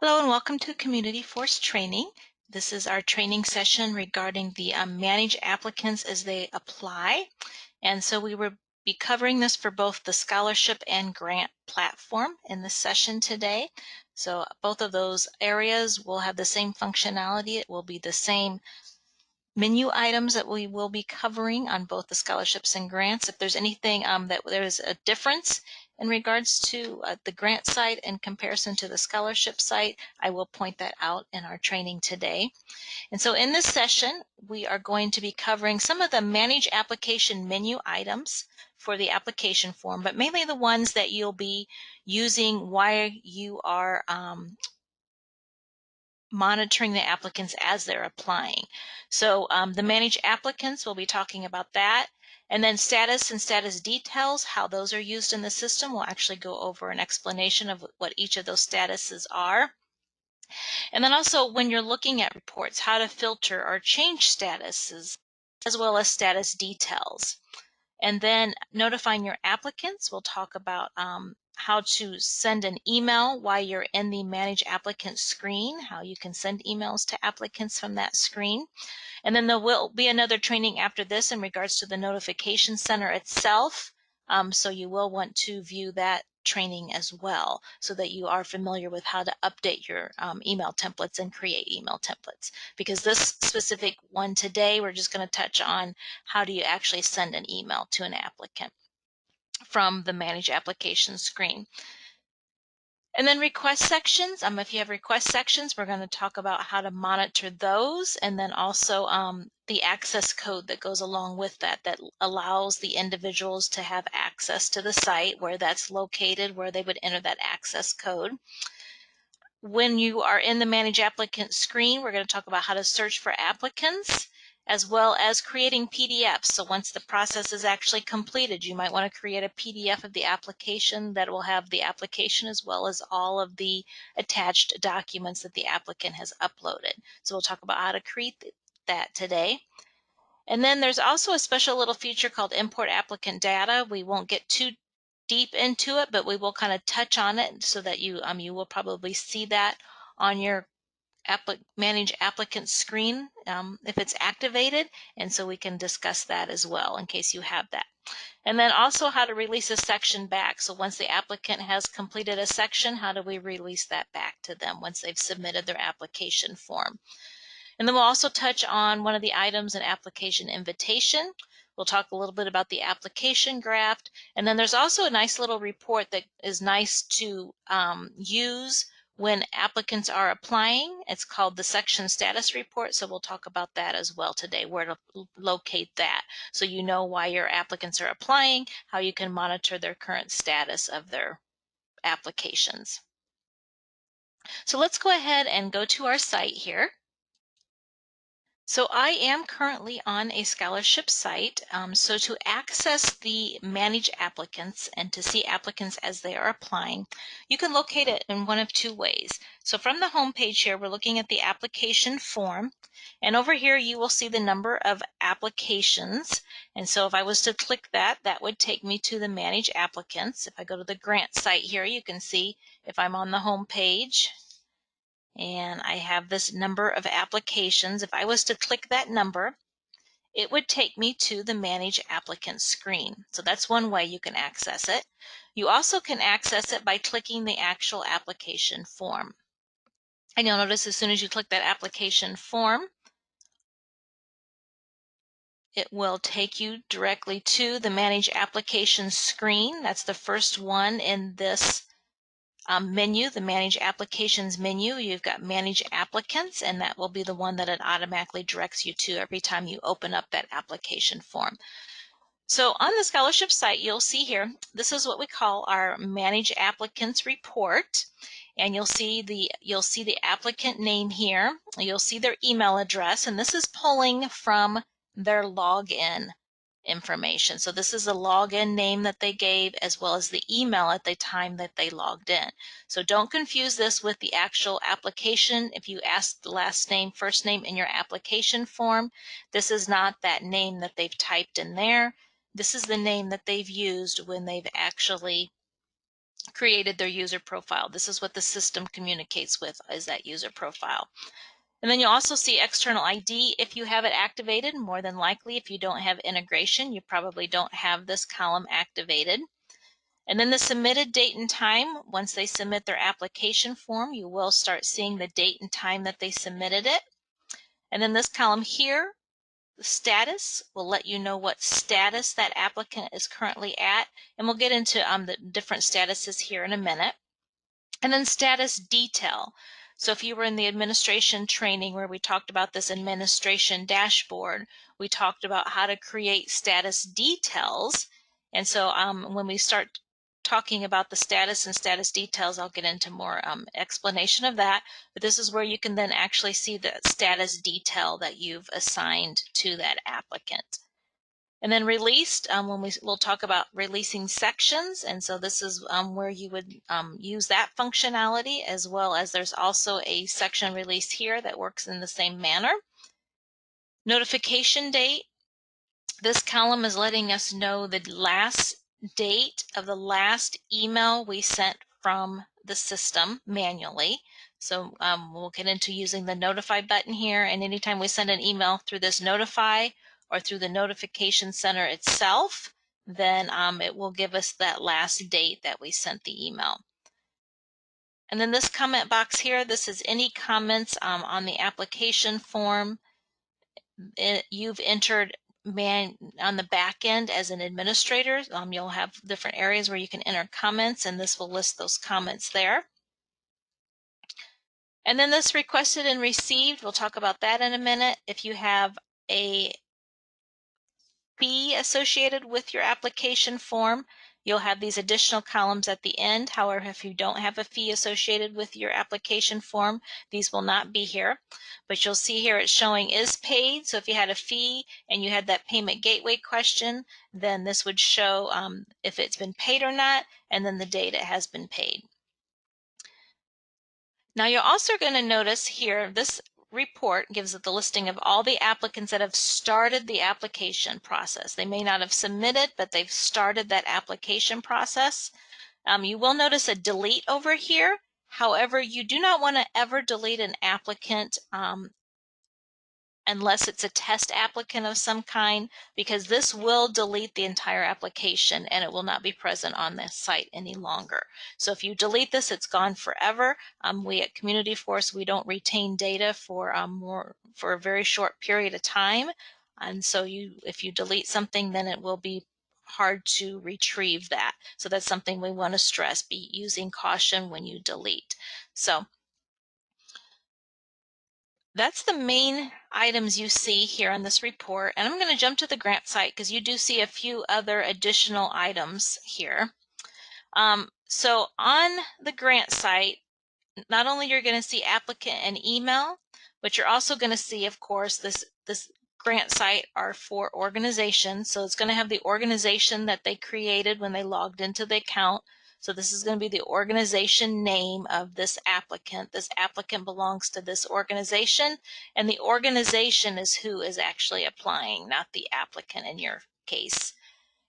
Hello and welcome to Community Force Training. This is our training session regarding the manage applicants as they apply. And so we will be covering this for both the scholarship and grant platform in this session today. So both of those areas will have the same functionality. It will be the same menu items that we will be covering on both the scholarships and grants. If there's anything that there is a difference in regards to the grant site in comparison to the scholarship site, I will point that out in our training today. And so in this session, we are going to be covering some of the manage application menu items for the application form, but mainly the ones that you'll be using while you are monitoring the applicants as they're applying. So the manage applicants, we'll be talking about that. And then status and status details, how those are used in the system. We'll actually go over an explanation of what each of those statuses are. And then also when you're looking at reports, how to filter or change statuses, as well as status details. And then notifying your applicants, we'll talk about how to send an email while you're in the Manage Applicant screen, how you can send emails to applicants from that screen. And then there will be another training after this in regards to the notification center itself. So you will want to view that training as well so that you are familiar with how to update your email templates and create email templates. Because this specific one today, we're just going to touch on how do you actually send an email to an applicant from the Manage Application screen. And then request sections. If you have request sections, we're going to talk about how to monitor those, and then also the access code that goes along with that allows the individuals to have access to the site, where that's located, where they would enter that access code. When you are in the Manage Applicant screen, we're going to talk about how to search for applicants, as well as creating PDFs. So once the process is actually completed, you might want to create a PDF of the application that will have the application as well as all of the attached documents that the applicant has uploaded. So we'll talk about how to create that today. And then there's also a special little feature called Import Applicant Data. We won't get too deep into it, but we will kind of touch on it so that you will probably see that on your Manage Applicant screen if it's activated, and so we can discuss that as well in case you have that. And then also how to release a section back. So once the applicant has completed a section, how do we release that back to them once they've submitted their application form? And then we'll also touch on one of the items in application invitation. We'll talk a little bit about the application graph. And then there's also a nice little report that is nice to use when applicants are applying. It's called the section status report. So we'll talk about that as well today, where to locate that. So you know why your applicants are applying, how you can monitor their current status of their applications. So let's go ahead and go to our site here. So I am currently on a scholarship site. So to access the Manage Applicants and to see applicants as they are applying, you can locate it in one of two ways. So from the home page here, we're looking at the application form. And over here, you will see the number of applications. And so if I was to click that, that would take me to the Manage Applicants. If I go to the grant site here, you can see if I'm on the home page, and I have this number of applications. If I was to click that number, it would take me to the Manage Applicant screen. So that's one way you can access it. You also can access it by clicking the actual application form. And you'll notice as soon as you click that application form, it will take you directly to the Manage Application screen. That's the first one in this menu, the Manage Applications menu. You've got Manage Applicants, and that will be the one that it automatically directs you to every time you open up that application form. So on the scholarship site, you'll see here, this is what we call our Manage Applicants report. And you'll see the applicant name here. You'll see their email address, and this is pulling from their login information. So this is a login name that they gave as well as the email at the time that they logged in. So don't confuse this with the actual application. If you ask the last name, first name in your application form, this is not that name that they've typed in there. This is the name that they've used when they've actually created their user profile. This is what the system communicates with, is that user profile. And then you'll also see external ID if you have it activated. More than likely, if you don't have integration, you probably don't have this column activated. And then the submitted date and time, once they submit their application form, you will start seeing the date and time that they submitted it. And then this column here, the status, will let you know what status that applicant is currently at. And we'll get into the different statuses here in a minute. And then status detail. So if you were in the administration training where we talked about this administration dashboard, we talked about how to create status details. And so when we start talking about the status and status details, I'll get into more explanation of that. But this is where you can then actually see the status detail that you've assigned to that applicant. And then released, when we'll talk about releasing sections, and so this is where you would use that functionality, as well as there's also a section release here that works in the same manner. Notification date, this column is letting us know the last date of the last email we sent from the system manually. So we'll get into using the notify button here, and anytime we send an email through this notify or through the notification center itself, then it will give us that last date that we sent the email. And then this comment box here, this is any comments on the application form you've entered on the back end as an administrator. You'll have different areas where you can enter comments, and this will list those comments there. And then this requested and received, we'll talk about that in a minute. If you have a fee associated with your application form, you'll have these additional columns at the end. However, if you don't have a fee associated with your application form, these will not be here. But you'll see here it's showing is paid. So if you had a fee and you had that payment gateway question, then this would show if it's been paid or not, and then the date it has been paid. Now you're also going to notice here, this report gives it the listing of all the applicants that have started the application process. They may not have submitted, but they've started that application process. You will notice a delete over here. However, you do not want to ever delete an applicant unless it's a test applicant of some kind, because this will delete the entire application and it will not be present on the site any longer. So if you delete this, it's gone forever. We at Community Force, we don't retain data for a very short period of time. And so if you delete something, then it will be hard to retrieve that. So that's something we want to stress, be using caution when you delete. So that's the main items you see here on this report. And I'm going to jump to the grant site because you do see a few other additional items here. So on the grant site, not only you're going to see applicant and email, but you're also going to see, of course, this grant site are for organizations. So it's going to have the organization that they created when they logged into the account. So this is going to be the organization name of this applicant. This applicant belongs to this organization, and the organization is who is actually applying, not the applicant in your case.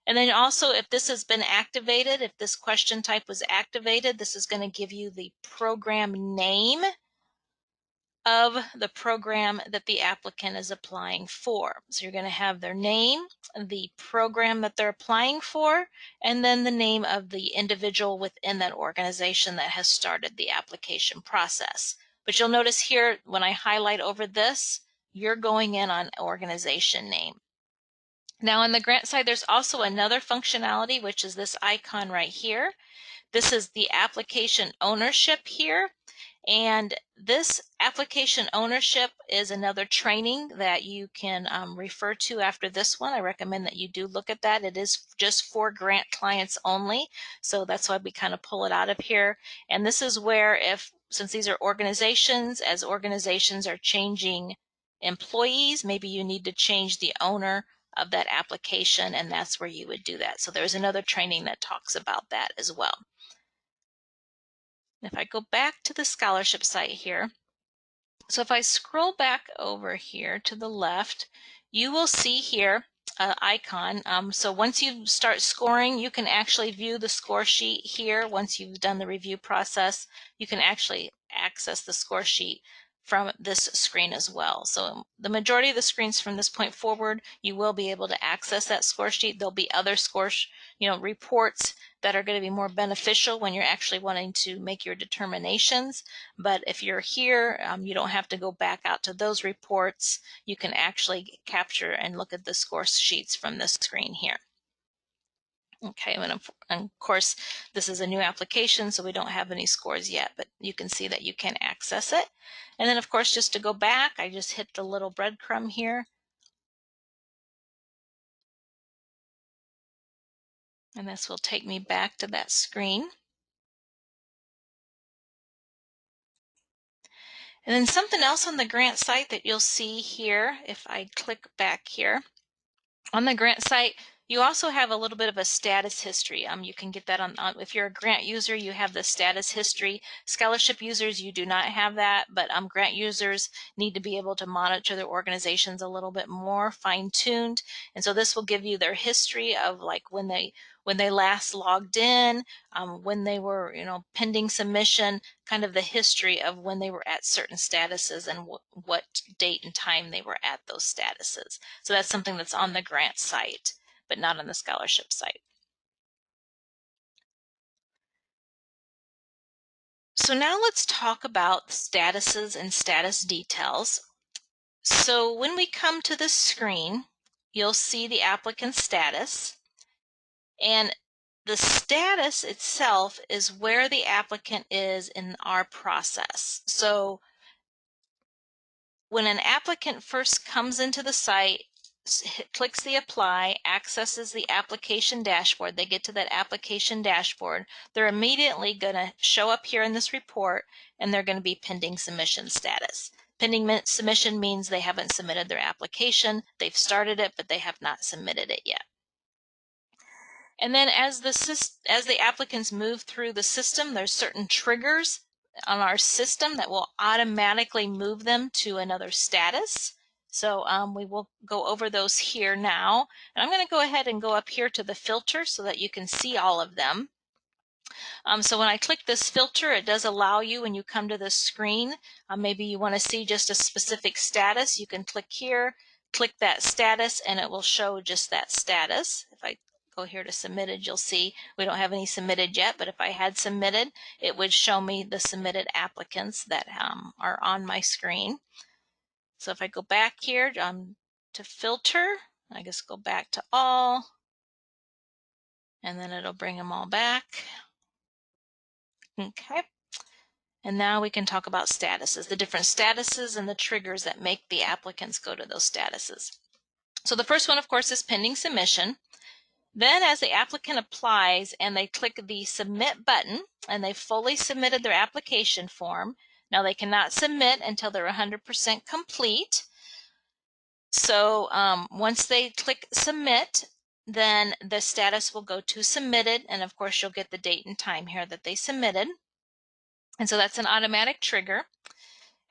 And then also, if this has been activated, if this question type was activated, this is going to give you the program name of the program that the applicant is applying for. So you're going to have their name, the program that they're applying for, and then the name of the individual within that organization that has started the application process. But you'll notice here, when I highlight over this, you're going in on organization name. Now on the grant side, there's also another functionality, which is this icon right here. This is the application ownership here. And this application ownership is another training that you can refer to after this one. I recommend that you do look at that. It is just for grant clients only. So that's why we kind of pull it out of here. And this is where, since these are organizations, as organizations are changing employees, maybe you need to change the owner of that application, and that's where you would do that. So there's another training that talks about that as well. If I go back to the scholarship site here, so if I scroll back over here to the left, you will see here icon. So once you start scoring, you can actually view the score sheet here. Once you've done the review process, you can actually access the score sheet from this screen as well. So the majority of the screens from this point forward, you will be able to access that score sheet. There'll be other reports that are going to be more beneficial when you're actually wanting to make your determinations. But if you're here, you don't have to go back out to those reports. You can actually capture and look at the score sheets from this screen here. Okay, and of course, this is a new application, so we don't have any scores yet, but you can see that you can access it. And then, of course, just to go back, I just hit the little breadcrumb here. And this will take me back to that screen. And then something else on the grant site that you'll see here, if I click back here, on the grant site, you also have a little bit of a status history. You can get that on if you're a grant user, you have the status history. Scholarship users, you do not have that, but grant users need to be able to monitor their organizations a little bit more fine-tuned. And so this will give you their history of like when they last logged in, when they were pending submission, kind of the history of when they were at certain statuses and what date and time they were at those statuses. So that's something that's on the grant site, but not on the scholarship site. So now let's talk about statuses and status details. So when we come to this screen, you'll see the applicant status, and the status itself is where the applicant is in our process. So when an applicant first comes into the site, clicks the apply, accesses the application dashboard, they get to that application dashboard, they're immediately going to show up here in this report, and they're going to be pending submission status. Pending submission means they haven't submitted their application. They've started it, but they have not submitted it yet. And then as the applicants move through the system, there's certain triggers on our system that will automatically move them to another status. So we will go over those here now. And I'm going to go ahead and go up here to the filter so that you can see all of them. So when I click this filter, it does allow you, when you come to this screen, maybe you want to see just a specific status, you can click here, click that status, and it will show just that status. If I go here to submitted, you'll see we don't have any submitted yet, but if I had submitted, it would show me the submitted applicants that are on my screen. So if I go back here to filter, I just go back to all, and then it'll bring them all back. Okay. And now we can talk about statuses, the different statuses and the triggers that make the applicants go to those statuses. So the first one, of course, is pending submission. Then as the applicant applies and they click the submit button and they fully submitted their application form, now they cannot submit until they're 100% complete. So once they click submit, then the status will go to submitted, and of course you'll get the date and time here that they submitted. And so that's an automatic trigger.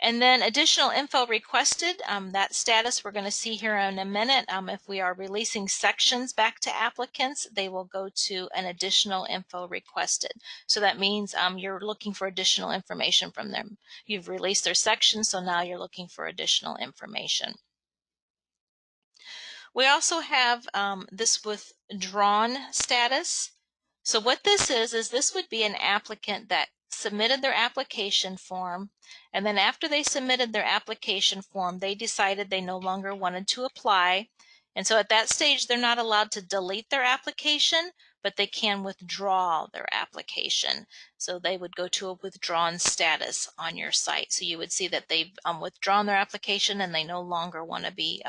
And then additional info requested, that status we're going to see here in a minute. If we are releasing sections back to applicants, they will go to an additional info requested. So that means you're looking for additional information from them. You've released their section, so now you're looking for additional information. We also have this withdrawn status. So what this is this would be an applicant that submitted their application form, and then after they submitted their application form, they decided they no longer wanted to apply. And so at that stage, they're not allowed to delete their application, but they can withdraw their application. So they would go to a withdrawn status on your site. So you would see that they've withdrawn their application and they no longer want to be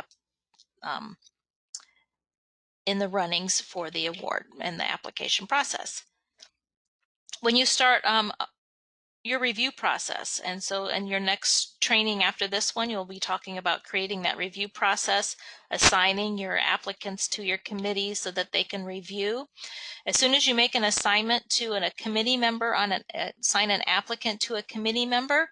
in the runnings for the award and the application process. When you start your review process, and so in your next training after this one, you'll be talking about creating that review process, assigning your applicants to your committee so that they can review. As soon as you make an assignment to a committee member, assign an applicant to a committee member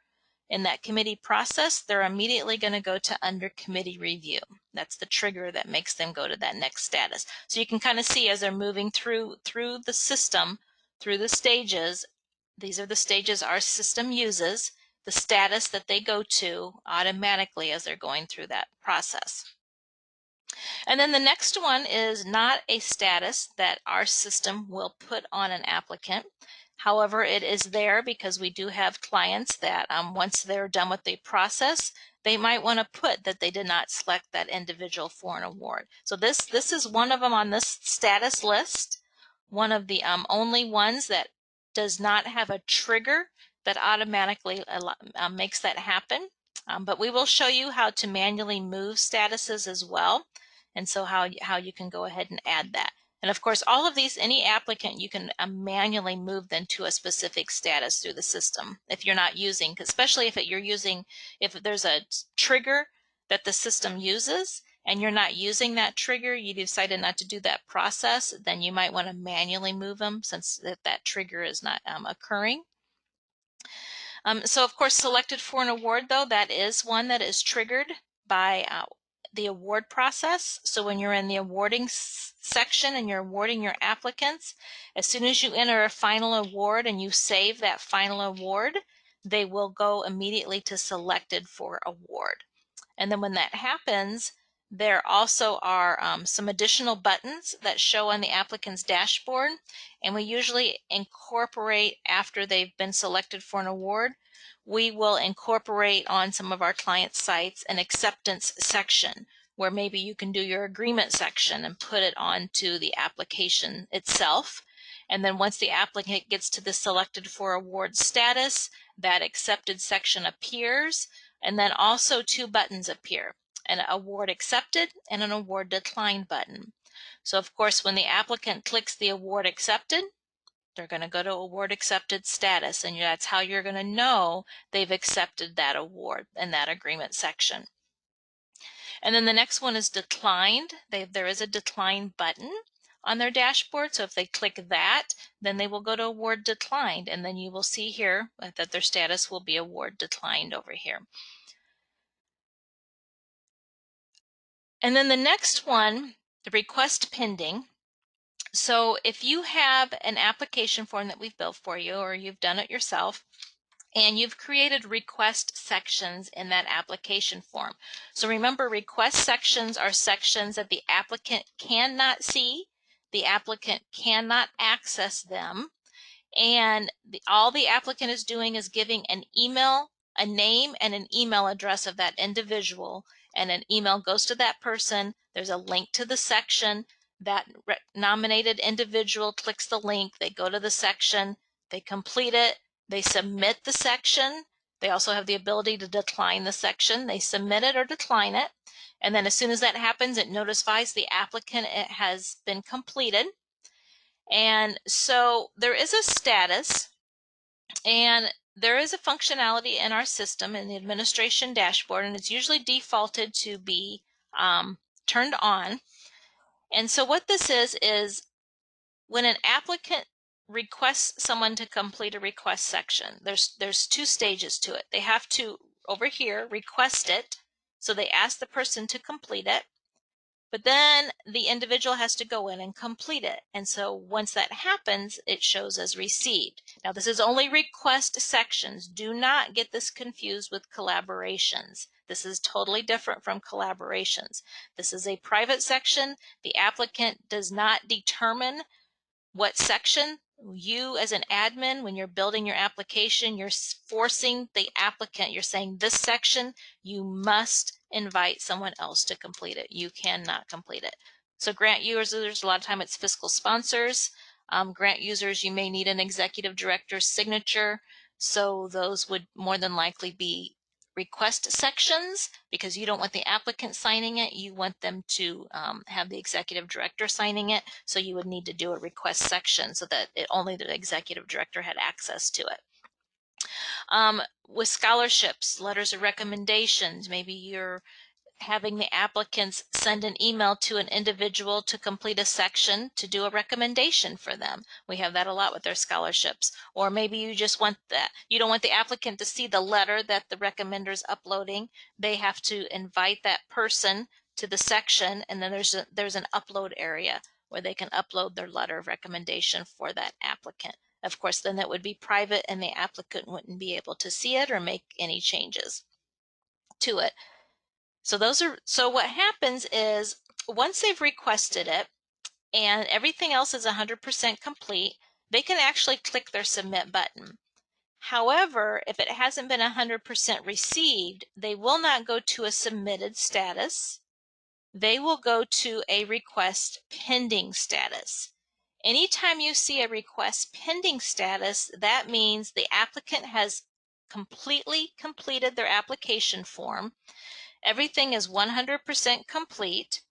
in that committee process, they're immediately going to go to under committee review. That's the trigger that makes them go to that next status. So you can kind of see as they're moving through the system, through the stages, these are the stages our system uses, the status that they go to automatically as they're going through that process. And then the next one is not a status that our system will put on an applicant. However, it is there because we do have clients that once they're done with the process, they might want to put that they did not select that individual for an award. So this is one of them on this status list, one of the only ones that does not have a trigger that automatically makes that happen. But we will show you how to manually move statuses as well. And so how you can go ahead and add that. And of course, all of these, any applicant, you can manually move them to a specific status through the system if you're not using, especially if if there's a trigger that the system uses and you're not using that trigger, you decided not to do that process, then you might want to manually move them since that trigger is not occurring. So of course, selected for an award, though, that is one that is triggered by the award process. So when you're in the awarding section and you're awarding your applicants, as soon as you enter a final award and you save that final award, they will go immediately to selected for award. And then when that happens, there also are some additional buttons that show on the applicant's dashboard, and we usually incorporate after they've been selected for an award. We will incorporate on some of our client sites an acceptance section where maybe you can do your agreement section and put it onto the application itself. And then once the applicant gets to the selected for award status, that accepted section appears, and then also two buttons appear, an award accepted and an award declined button. So of course, when the applicant clicks the award accepted, they're going to go to award accepted status, and that's how you're going to know they've accepted that award in that agreement section. And then the next one is declined. There is a decline button on their dashboard, so if they click that, then they will go to award declined, and then you will see here that their status will be award declined over here. And then the next one, the request pending. So if you have an application form that we've built for you, or you've done it yourself, and you've created request sections in that application form. So remember, request sections are sections that the applicant cannot see, the applicant cannot access them, and all the applicant is doing is giving an email, a name, and an email address of that individual, and an email goes to that person. There's a link to the section. That nominated individual clicks the link, they go to the section, they complete it, they submit the section. They also have the ability to decline the section. They submit it or decline it. And then as soon as that happens, it notifies the applicant it has been completed. And so there is a status, and there is a functionality in our system in the administration dashboard, and it's usually defaulted to be turned on. And so what this is when an applicant requests someone to complete a request section, there's two stages to it. They have to, over here, request it. So they ask the person to complete it, but then the individual has to go in and complete it. And so once that happens, it shows as received. Now this is only request sections. Do not get this confused with collaborations. This is totally different from collaborations. This is a private section. The applicant does not determine what section. You as an admin, when you're building your application, you're forcing the applicant, you're saying this section, you must invite someone else to complete it. You cannot complete it. So grant users, a lot of time it's fiscal sponsors. Grant users, you may need an executive director's signature. So those would more than likely be request sections because you don't want the applicant signing it. You want them to have the executive director signing it. So you would need to do a request section so that only the executive director had access to it. With scholarships, letters of recommendations, maybe you're having the applicants send an email to an individual to complete a section to do a recommendation for them. We have that a lot with our scholarships. Or maybe you just want that, you don't want the applicant to see the letter that the recommender is uploading. They have to invite that person to the section, and then there's an upload area where they can upload their letter of recommendation for that applicant. Of course, then that would be private and the applicant wouldn't be able to see it or make any changes to it. So what happens is once they've requested it and everything else is 100% complete, they can actually click their submit button. However, if it hasn't been 100% received, they will not go to a submitted status. They will go to a request pending status. Anytime you see a request pending status, that means the applicant has completely completed their application form. Everything is 100% complete.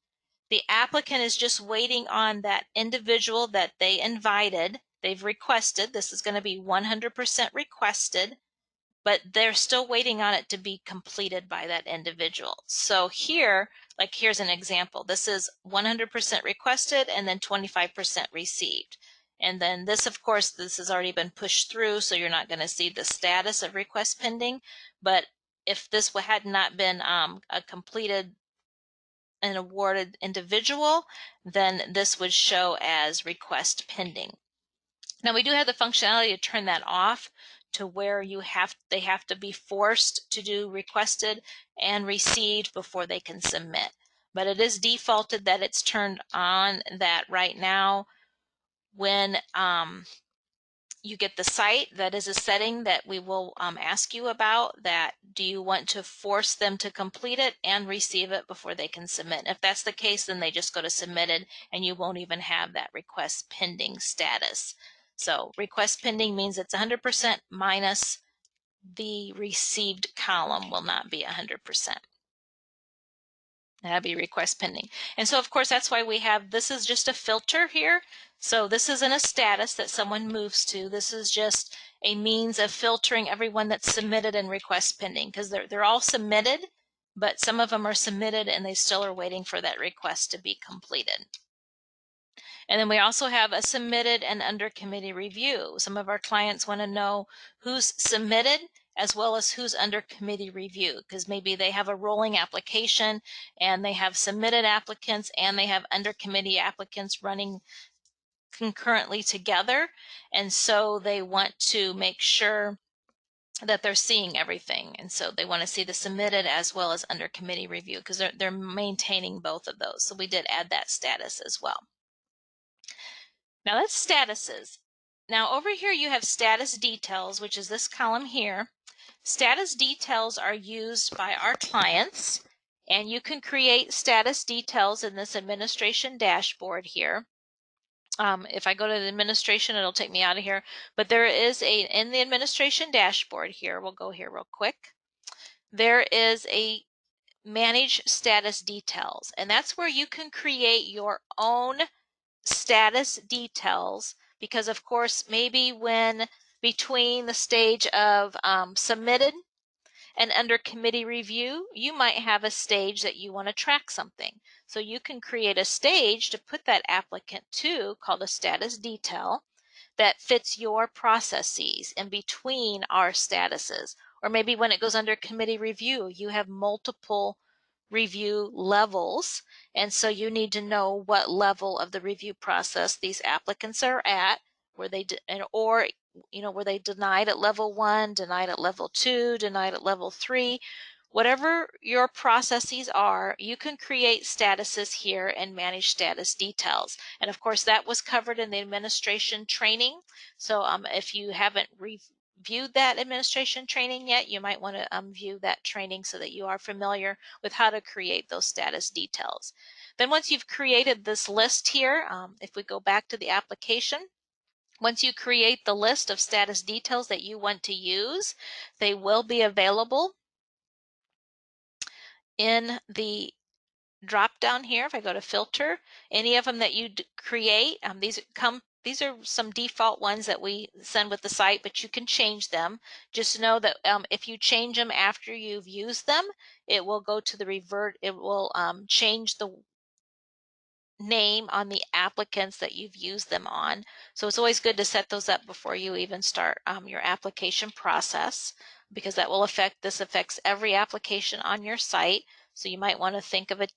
The applicant is just waiting on that individual that they invited. They've requested. This is going to be 100% requested, but they're still waiting on it to be completed by that individual. So here, like here's an example. This is 100% requested and then 25% received. And then this, of course, this has already been pushed through, so you're not going to see the status of request pending. But if this had not been a completed and awarded individual, then this would show as request pending. Now we do have the functionality to turn that off to where they have to be forced to do requested and received before they can submit. But it is defaulted that it's turned on that right now when you get the site. That is a setting that we will ask you about, that do you want to force them to complete it and receive it before they can submit. If that's the case, then they just go to submitted and you won't even have that request pending status. So request pending means it's 100% minus the received column will not be 100%. That'd be request pending. And so of course that's why we have, this is just a filter here. So this isn't a status that someone moves to. This is just a means of filtering everyone that's submitted and request pending, because they're all submitted, but some of them are submitted and they still are waiting for that request to be completed. And then we also have a submitted and under committee review. Some of our clients want to know who's submitted as well as who's under committee review, because maybe they have a rolling application and they have submitted applicants and they have under committee applicants running concurrently together. And so they want to make sure that they're seeing everything. And so they want to see the submitted as well as under committee review, because they're maintaining both of those. So we did add that status as well. Now that's statuses. Now over here you have status details, which is this column here. Status details are used by our clients, and you can create status details in this administration dashboard here. If I go to the administration, it'll take me out of here, but there is in the administration dashboard here, we'll go here real quick. There is a manage status details, and that's where you can create your own status details, because of course maybe when between the stage of submitted and under committee review, you might have a stage that you want to track something. So you can create a stage to put that applicant to, called a status detail, that fits your processes in between our statuses. Or maybe when it goes under committee review, you have multiple review levels, and so you need to know what level of the review process these applicants are at, were they were they denied at level 1, denied at level 2, denied at level 3. Whatever your processes are, you can create statuses here and manage status details. And of course that was covered in the administration training. So if you haven't reviewed that administration training yet, you might want to view that training so that you are familiar with how to create those status details. Then once you've created this list here, if we go back to the application, once you create the list of status details that you want to use, they will be available in the drop down here. If I go to filter, any of them that you create, these are some default ones that we send with the site, but you can change them. Just know that if you change them after you've used them, it will go to the revert. It will change the name on the applicants that you've used them on. So it's always good to set those up before you even start your application process, because this affects every application on your site. So you might want to think of it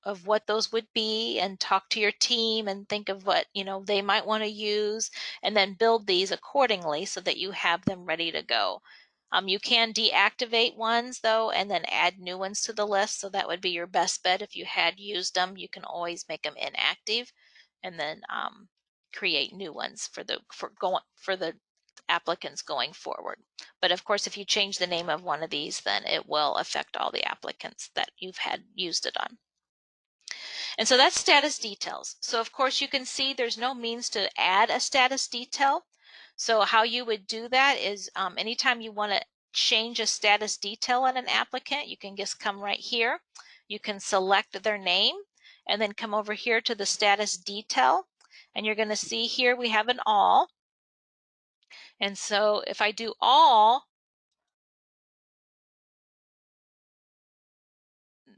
of what those would be and talk to your team and think of what, they might want to use, and then build these accordingly so that you have them ready to go. You can deactivate ones though and then add new ones to the list, so that would be your best bet. If you had used them, you can always make them inactive and then create new ones for the applicants going forward. But of course, if you change the name of one of these, then it will affect all the applicants that you've had used it on. And so that's status details. So of course you can see there's no means to add a status detail. So how you would do that is anytime you want to change a status detail on an applicant, you can just come right here. You can select their name and then come over here to the status detail. And you're going to see here we have an all. And so if I do all,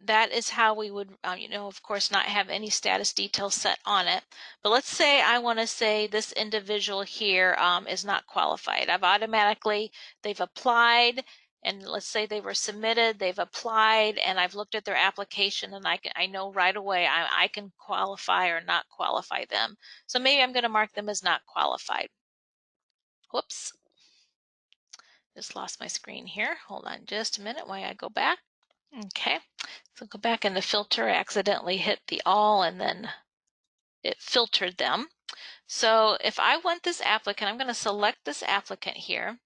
that is how we would, of course, not have any status details set on it. But let's say I want to say this individual here is not qualified. They've applied, and let's say they were submitted, they've applied, and I've looked at their application, and I know right away I can qualify or not qualify them. So maybe I'm going to mark them as not qualified. Whoops. Just lost my screen here. Hold on just a minute while I go back. Okay, so go back in the filter. I accidentally hit the all and then it filtered them. So if I want this applicant, I'm going to select this applicant here.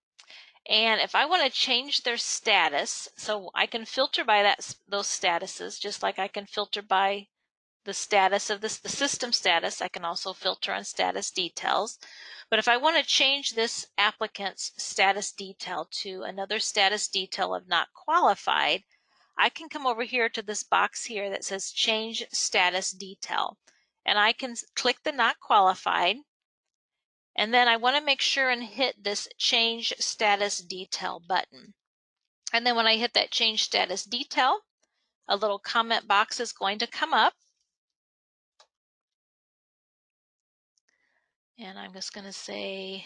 And if I want to change their status, so I can filter by those statuses, just like I can filter by the status of the system status. I can also filter on status details. But if I want to change this applicant's status detail to another status detail of not qualified, I can come over here to this box here that says change status detail, and I can click the not qualified, and then I want to make sure and hit this change status detail button. And then when I hit that change status detail, a little comment box is going to come up, and I'm just going to say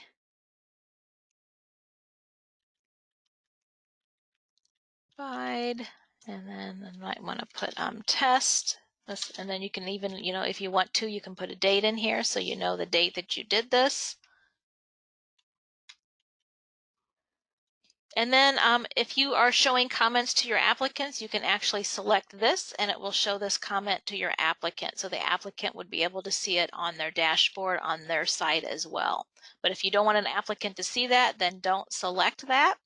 and then I might want to put test. And then you can even, if you want to, you can put a date in here so you know the date that you did this. And then if you are showing comments to your applicants, you can actually select this and it will show this comment to your applicant. So the applicant would be able to see it on their dashboard on their side as well. But if you don't want an applicant to see that, then don't select that.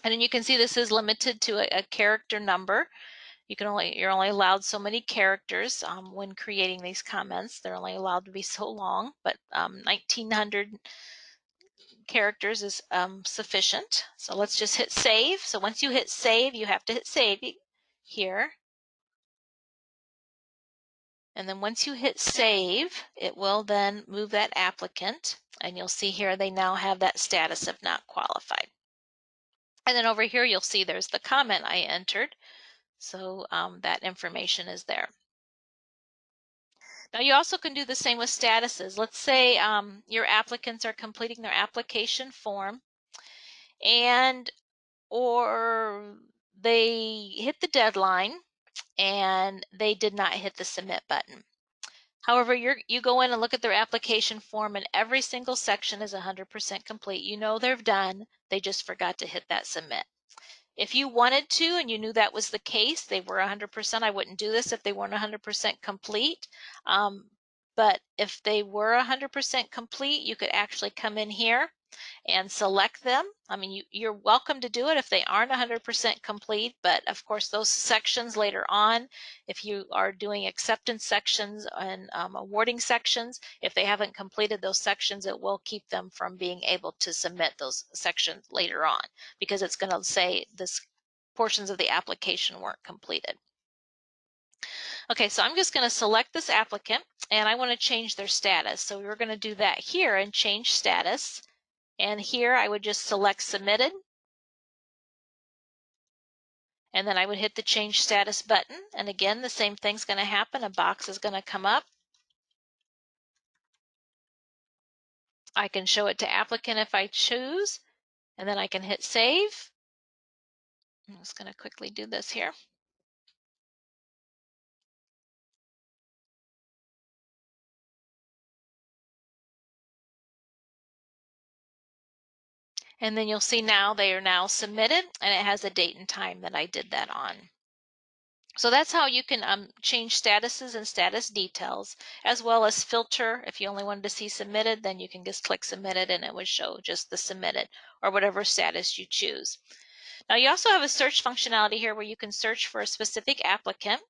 And then you can see this is limited to a character number. You're only allowed so many characters when creating these comments. They're only allowed to be so long, but 1900 characters is sufficient. So let's just hit save. So once you hit save, you have to hit save here. And then once you hit save, it will then move that applicant, and you'll see here they now have that status of not qualified. And then over here you'll see there's the comment I entered. So that information is there. Now you also can do the same with statuses. Let's say your applicants are completing their application form, or they hit the deadline and they did not hit the submit button. However, you go in and look at their application form and every single section is 100% complete. You know they're done, they just forgot to hit that submit. If you wanted to and you knew that was the case, they were 100%, I wouldn't do this if they weren't 100% complete. But if they were 100% complete, you could actually come in here and select them. I mean, you're welcome to do it if they aren't 100% complete, but of course those sections later on, if you are doing acceptance sections and awarding sections, if they haven't completed those sections, it will keep them from being able to submit those sections later on, because it's going to say this portions of the application weren't completed. Okay, so I'm just going to select this applicant and I want to change their status. So we're going to do that here and change status. And here I would just select submitted. And then I would hit the change status button. And again, the same thing's going to happen. A box is going to come up. I can show it to applicant if I choose. And then I can hit save. I'm just going to quickly do this here. And then you'll see now they are now submitted, and it has a date and time that I did that on. So that's how you can change statuses and status details, as well as filter. If you only wanted to see submitted, then you can just click submitted and it would show just the submitted or whatever status you choose. Now you also have a search functionality here where you can search for a specific applicant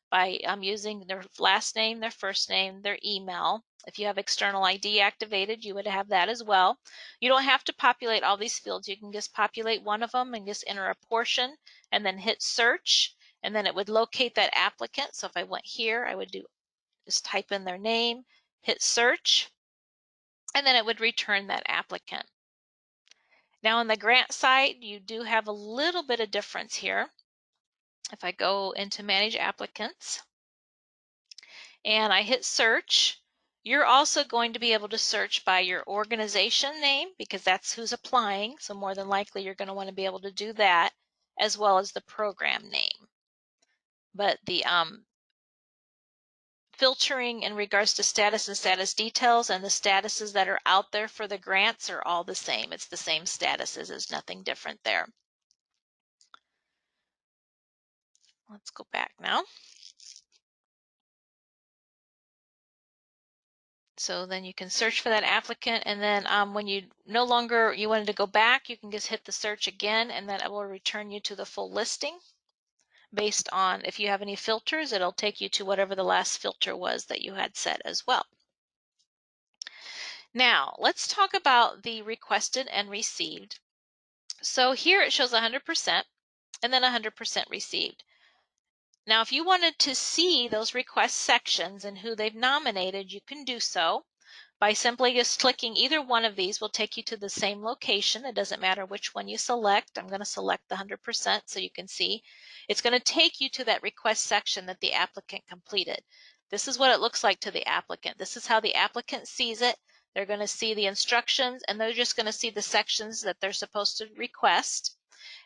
by using their last name, their first name, their email. If you have external ID activated, you would have that as well. You don't have to populate all these fields. You can just populate one of them and just enter a portion and then hit search, and then it would locate that applicant. So if I went here, I would just type in their name, hit search, and then it would return that applicant. Now on the grant side, you do have a little bit of difference here. If I go into Manage Applicants and I hit search, you're also going to be able to search by your organization name because that's who's applying. So more than likely you're going to want to be able to do that, as well as the program name. But the filtering in regards to status and status details and the statuses that are out there for the grants are all the same. It's the same statuses. There's nothing different there. Let's go back now. So then you can search for that applicant, and then when you wanted to go back, you can just hit the search again, and then it will return you to the full listing. Based on if you have any filters, it'll take you to whatever the last filter was that you had set as well. Now let's talk about the requested and received. So here it shows 100% and then 100% received. Now if you wanted to see those request sections and who they've nominated, you can do so by simply just clicking either one of these. Will take you to the same location. It doesn't matter which one you select. I'm going to select the 100% so you can see. It's going to take you to that request section that the applicant completed. This is what it looks like to the applicant. This is how the applicant sees it. They're going to see the instructions, and they're just going to see the sections that they're supposed to request.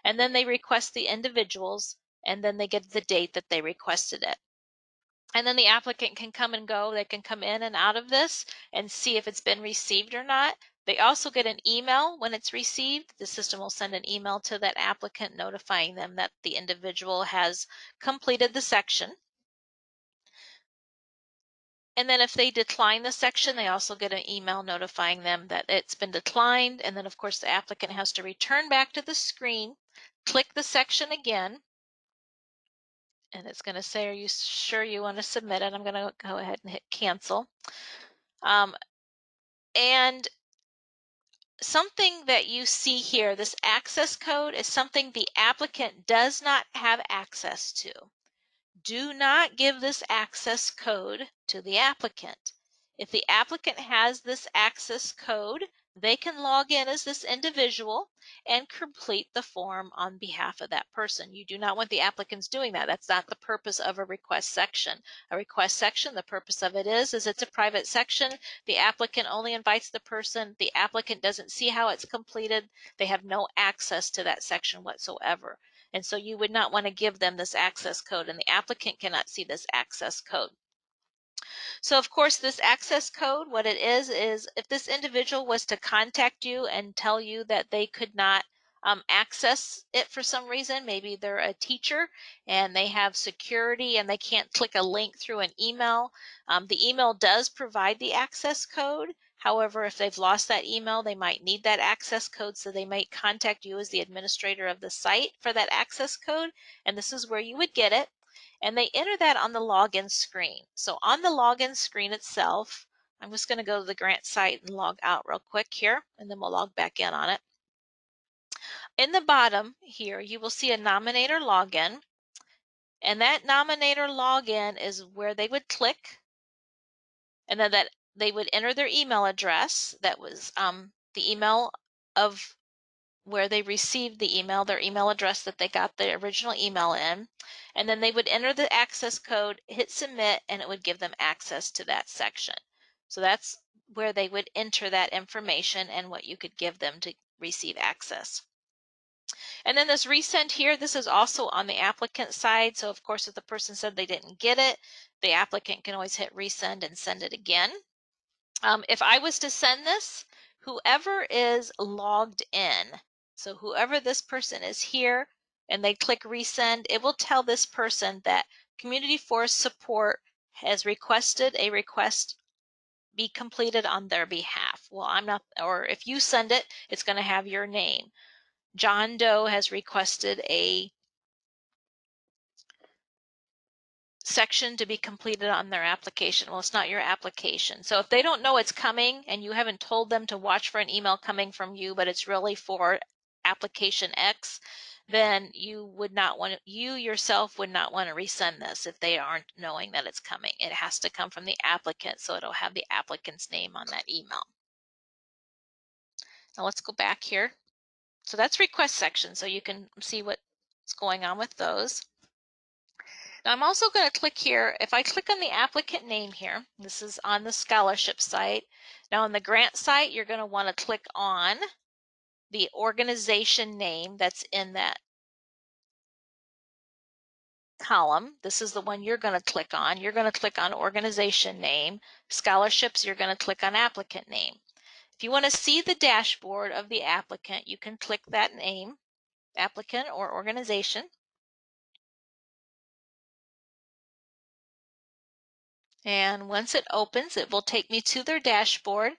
And then they request the individuals, and then they get the date that they requested it. And then the applicant can come and go. They can come in and out of this and see if it's been received or not. They also get an email when it's received. The system will send an email to that applicant notifying them that the individual has completed the section. And then if they decline the section, they also get an email notifying them that it's been declined. And then of course the applicant has to return back to the screen, click the section again, and it's going to say, are you sure you want to submit it? I'm going to go ahead and hit cancel. And something that you see here, this access code, is something the applicant does not have access to. Do not give this access code to the applicant. If the applicant has this access code, they can log in as this individual and complete the form on behalf of that person. You do not want the applicants doing that. That's not the purpose of a request section. A request section, the purpose of it is it's a private section. The applicant only invites the person. The applicant doesn't see how it's completed. They have no access to that section whatsoever. And so you would not want to give them this access code, and the applicant cannot see this access code. So of course this access code, what it is if this individual was to contact you and tell you that they could not access it for some reason, maybe they're a teacher and they have security and they can't click a link through an email. The email does provide the access code. However, if they've lost that email, they might need that access code, so they might contact you as the administrator of the site for that access code, and this is where you would get it. And they enter that on the login screen. So on the login screen itself, I'm just going to go to the grant site and log out real quick here, and then we'll log back in on it. In the bottom here, you will see a nominator login, and that nominator login is where they would click, and then that they would enter their email address. That was the email of where they received the email, their email address that they got the original email in, and then they would enter the access code, hit submit, and it would give them access to that section. So that's where they would enter that information and what you could give them to receive access. And then this resend here, this is also on the applicant side. So of course, if the person said they didn't get it, the applicant can always hit resend and send it again. If I was to send this whoever is logged in, so whoever this person is here and they click resend, it will tell this person that Community Forest Support has requested a request be completed on their behalf. Well, I'm not, or if you send it, it's going to have your name. John Doe has requested a section to be completed on their application. Well, it's not your application. So if they don't know it's coming and you haven't told them to watch for an email coming from you, but it's really for application X, then you would not want to, you yourself would not want to resend this if they aren't knowing that it's coming. It has to come from the applicant, so it'll have the applicant's name on that email. Now let's go back here. So that's request section, so you can see what's going on with those. Now I'm also going to click here. If I click on the applicant name here, this is on the scholarship site. Now on the grant site, you're going to want to click on the organization name that's in that column. This is the one you're going to click on. You're going to click on organization name. Scholarships, you're going to click on applicant name. If you want to see the dashboard of the applicant, you can click that name, applicant or organization. And once it opens, it will take me to their dashboard,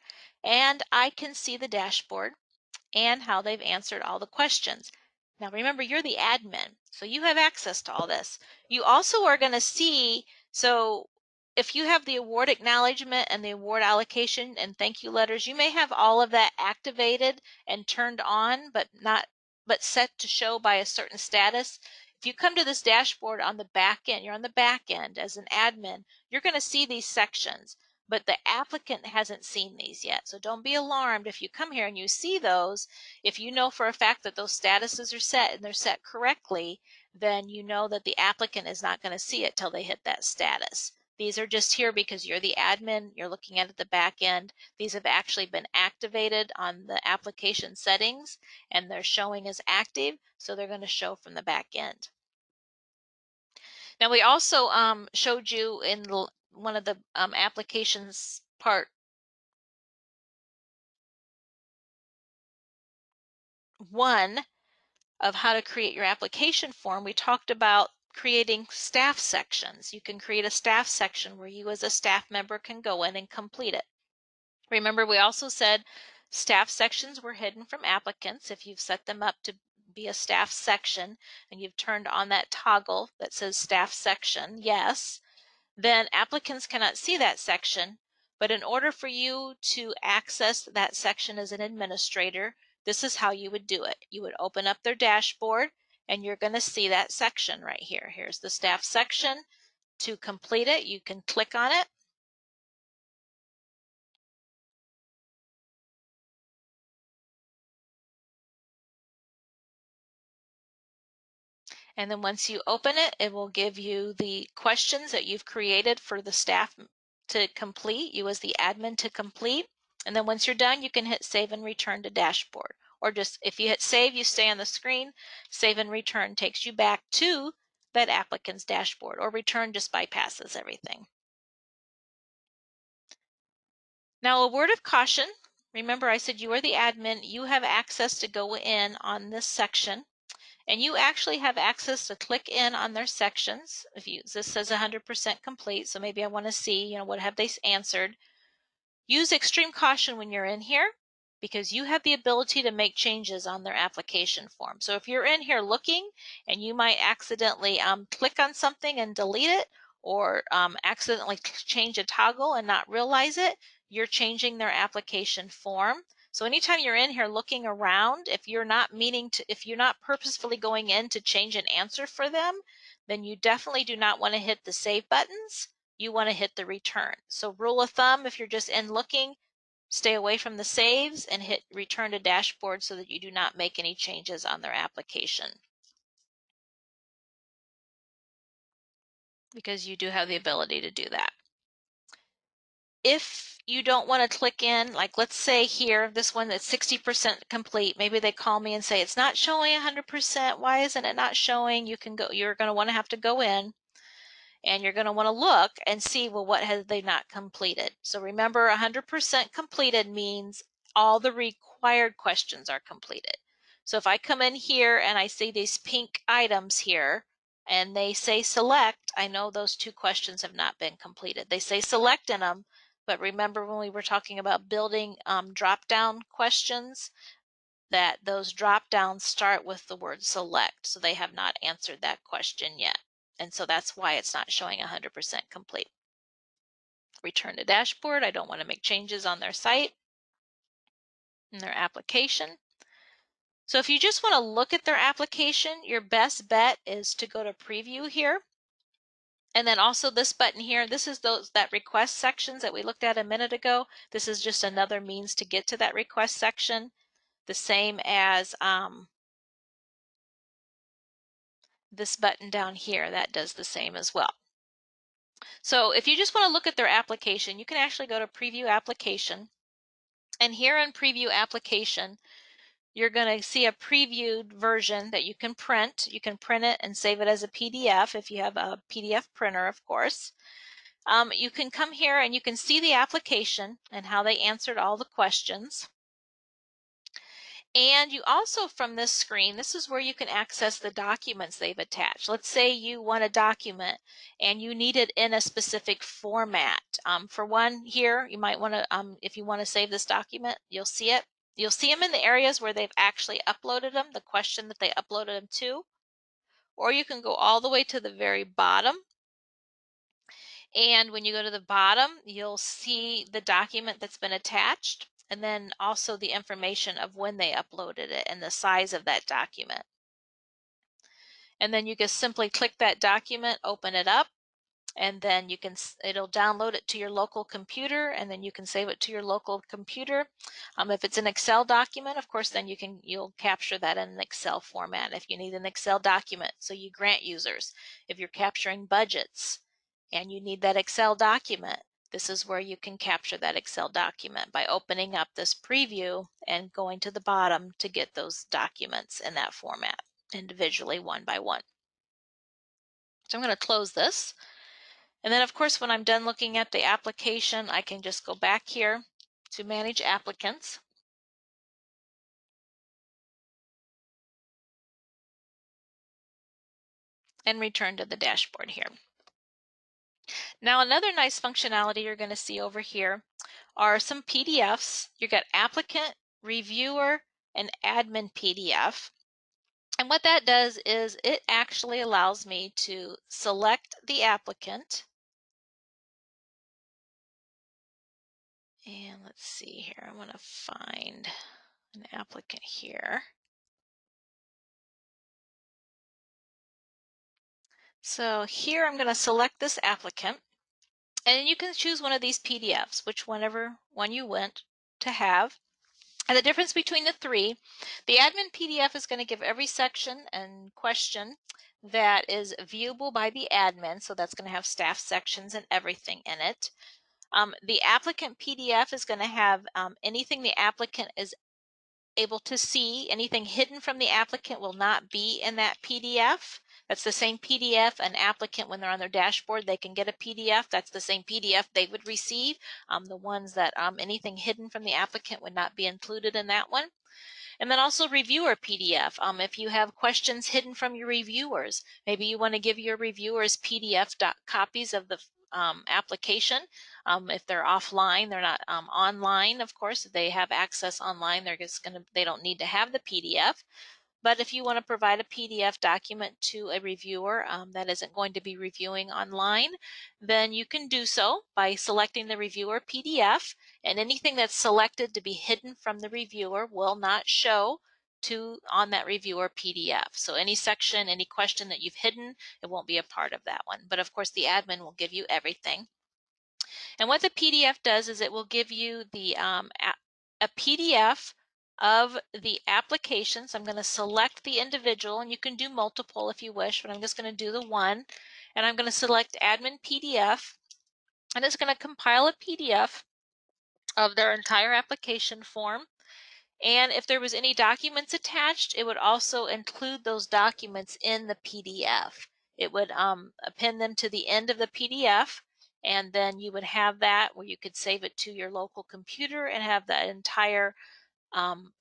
and I can see the dashboard and how they've answered all the questions. Now remember, you're the admin, so you have access to all this. You also are going to see, so if you have the award acknowledgement and the award allocation and thank you letters, you may have all of that activated and turned on, but set to show by a certain status. If you come to this dashboard on the back end, you're on the back end as an admin, you're going to see these sections, but the applicant hasn't seen these yet. So don't be alarmed if you come here and you see those. If you know for a fact that those statuses are set and they're set correctly, then you know that the applicant is not going to see it till they hit that status. These are just here because you're the admin, you're looking at the back end. These have actually been activated on the application settings and they're showing as active, so they're going to show from the back end. Now we also showed you in one of the applications part 1 of how to create your application form, we talked about creating staff sections. You can create a staff section where you as a staff member can go in and complete it. Remember, we also said staff sections were hidden from applicants. If you've set them up to be a staff section and you've turned on that toggle that says staff section, yes, then applicants cannot see that section. But in order for you to access that section as an administrator, this is how you would do it. You would open up their dashboard and you're going to see that section right here. Here's the staff section. To complete it, you can click on it. And then once you open it, it will give you the questions that you've created for the staff to complete, you as the admin to complete. And then once you're done, you can hit save and return to dashboard. Or just if you hit save, you stay on the screen. Save and return takes you back to that applicant's dashboard, or return just bypasses everything. Now, a word of caution. Remember, I said you are the admin. You have access to go in on this section. And you actually have access to click in on their sections. If you, this says 100% complete, so maybe I want to see, what have they answered. Use extreme caution when you're in here because you have the ability to make changes on their application form. So if you're in here looking and you might accidentally click on something and delete it, or accidentally change a toggle and not realize it, you're changing their application form. So anytime you're in here looking around, if you're not purposefully going in to change an answer for them, then you definitely do not want to hit the save buttons. You want to hit the return. So rule of thumb, if you're just in looking, stay away from the saves and hit return to dashboard so that you do not make any changes on their application, because you do have the ability to do that. If you don't want to click in, like let's say here, this one that's 60% complete, maybe they call me and say it's not showing 100%. Why isn't it not showing? You're going to want to have to go in and you're going to want to look and see, well, what have they not completed? So remember, 100% completed means all the required questions are completed. So if I come in here and I see these pink items here and they say select, I know those 2 questions have not been completed. They say select in them, but remember when we were talking about building drop-down questions, that those drop-downs start with the word select, so they have not answered that question yet. And so that's why it's not showing 100% complete. Return to dashboard. I don't want to make changes on their site and their application. So if you just want to look at their application, your best bet is to go to preview here. And then also this button here, this is that request sections that we looked at a minute ago. This is just another means to get to that request section, the same as this button down here, that does the same as well. So if you just want to look at their application, you can actually go to preview application. And here in preview application, you're going to see a previewed version that you can print. You can print it and save it as a PDF if you have a PDF printer, of course. You can come here and you can see the application and how they answered all the questions. And you also, from this screen, this is where you can access the documents they've attached. Let's say you want a document and you need it in a specific format. For one here, you might want to, if you want to save this document, you'll see it. You'll see them in the areas where they've actually uploaded them, the question that they uploaded them to. Or you can go all the way to the very bottom. And when you go to the bottom, you'll see the document that's been attached, and then also the information of when they uploaded it and the size of that document. And then you can simply click that document, open it up, and then it'll download it to your local computer, and then you can save it to your local computer. If it's an Excel document, of course, then you'll capture that in an Excel format if you need an Excel document. So you grant users, if you're capturing budgets and you need that Excel document, this is where you can capture that Excel document by opening up this preview and going to the bottom to get those documents in that format individually, one by one. So I'm going to close this. And then, of course, when I'm done looking at the application, I can just go back here to Manage Applicants. And return to the dashboard here. Now, another nice functionality you're going to see over here are some PDFs. You've got Applicant, Reviewer, and Admin PDF. And what that does is it actually allows me to select the applicant. And let's see here, I want to find an applicant here. So here I'm going to select this applicant, and you can choose one of these PDFs, whichever one you want to have. And the difference between the three, the admin PDF is going to give every section and question that is viewable by the admin, so that's going to have staff sections and everything in it. The applicant PDF is going to have anything the applicant is able to see. Anything hidden from the applicant will not be in that PDF. That's the same PDF an applicant, when they're on their dashboard, they can get a PDF. That's the same PDF they would receive. The ones that anything hidden from the applicant would not be included in that one. And then also reviewer PDF. If you have questions hidden from your reviewers, maybe you want to give your reviewers PDF copies of the application. If they're offline, they're not online, of course. If they have access online, they don't need to have the PDF. But if you want to provide a PDF document to a reviewer that isn't going to be reviewing online, then you can do so by selecting the reviewer PDF, and anything that's selected to be hidden from the reviewer will not show on that reviewer PDF. So any section, any question that you've hidden, it won't be a part of that one. But of course, the admin will give you everything. And what the PDF does is it will give you a PDF of the application. So I'm going to select the individual, and you can do multiple if you wish, but I'm just going to do the one. And I'm going to select admin PDF, and it's going to compile a PDF of their entire application form. And if there was any documents attached, it would also include those documents in the PDF. It would append them to the end of the PDF, and then you would have that where you could save it to your local computer and have that entire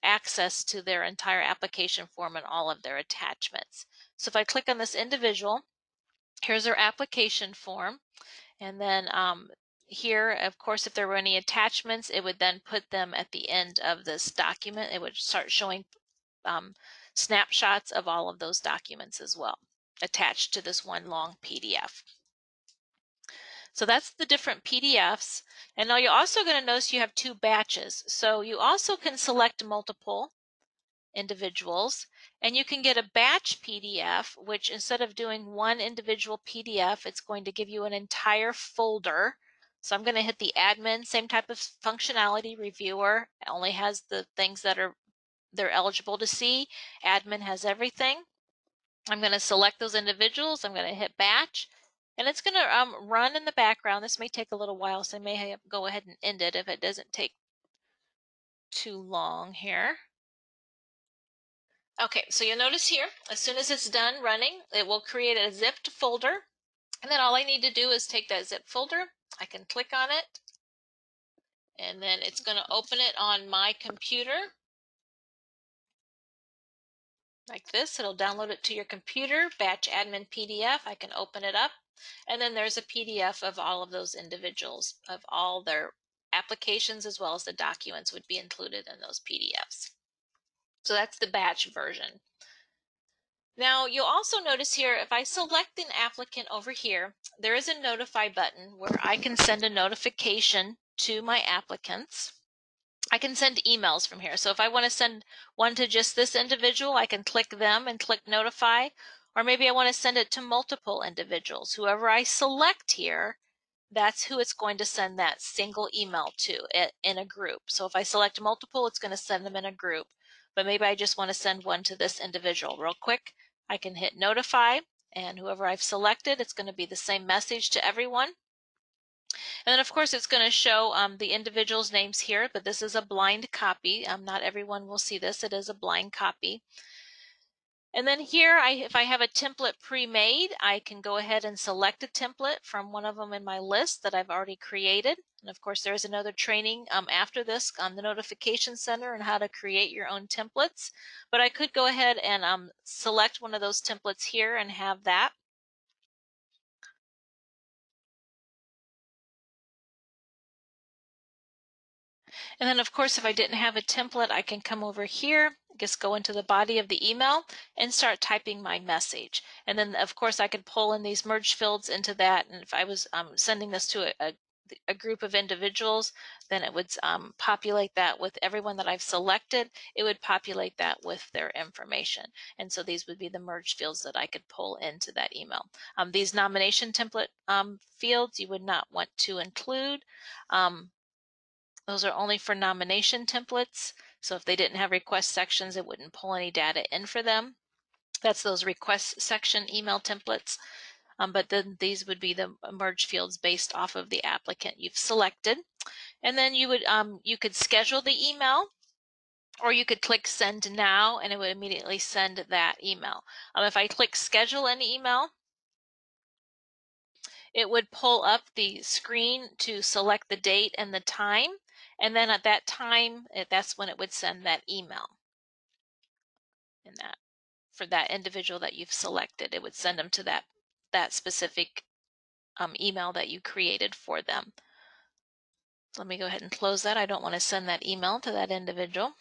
access to their entire application form and all of their attachments. So if I click on this individual, here's their application form. And then here, of course, if there were any attachments, it would then put them at the end of this document. It would start showing snapshots of all of those documents as well, attached to this one long PDF. So that's the different PDFs. And now you're also going to notice you have two batches. So you also can select multiple individuals, and you can get a batch PDF, which instead of doing one individual PDF, it's going to give you an entire folder. So I'm going to hit the admin, same type of functionality. Reviewer only has the things that they're eligible to see. Admin has everything. I'm going to select those individuals. I'm going to hit batch, and it's going to run in the background. This may take a little while, so I may go ahead and end it if it doesn't take too long here. Okay, so you'll notice here, as soon as it's done running, it will create a zipped folder. And then all I need to do is take that zip folder. I can click on it, and then it's going to open it on my computer. Like this, it'll download it to your computer, batch admin PDF. I can open it up, and then there's a PDF of all of those individuals, of all their applications, as well as the documents would be included in those PDFs. So that's the batch version. Now you'll also notice here, if I select an applicant over here, there is a notify button where I can send a notification to my applicants. I can send emails from here. So if I want to send one to just this individual, I can click them and click notify. Or maybe I want to send it to multiple individuals. Whoever I select here, that's who it's going to send that single email to in a group. So if I select multiple, it's going to send them in a group. But maybe I just want to send one to this individual real quick. I can hit notify, and whoever I've selected, it's going to be the same message to everyone. And then of course it's going to show the individual's names here, but this is a blind copy. Not everyone will see this. It is a blind copy. And then here, if I have a template pre-made, I can go ahead and select a template from one of them in my list that I've already created. And of course, there's another training after this on the Notification Center and how to create your own templates. But I could go ahead and select one of those templates here and have that. And then of course, if I didn't have a template, I can come over here, just go into the body of the email and start typing my message. And then of course I could pull in these merge fields into that. And if I was sending this to a group of individuals, then it would populate that with everyone that I've selected. It would populate that with their information. And so these would be the merge fields that I could pull into that email. These nomination template fields you would not want to include. Those are only for nomination templates. So if they didn't have request sections, it wouldn't pull any data in for them. That's those request section email templates. But then these would be the merge fields based off of the applicant you've selected. And then you could schedule the email, or you could click send now and it would immediately send that email. If I click schedule an email, it would pull up the screen to select the date and the time. And then at that time, that's when it would send that email. And that for that individual that you've selected, it would send them to that specific email that you created for them. So let me go ahead and close that. I don't want to send that email to that individual.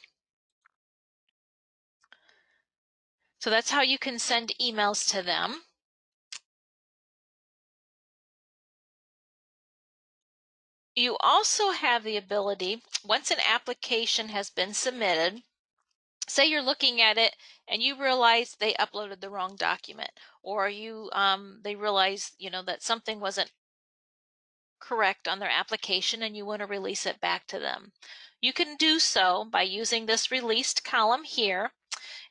So that's how you can send emails to them. You also have the ability, once an application has been submitted, say you're looking at it and you realize they uploaded the wrong document, or they realize that something wasn't correct on their application and you want to release it back to them. You can do so by using this released column here.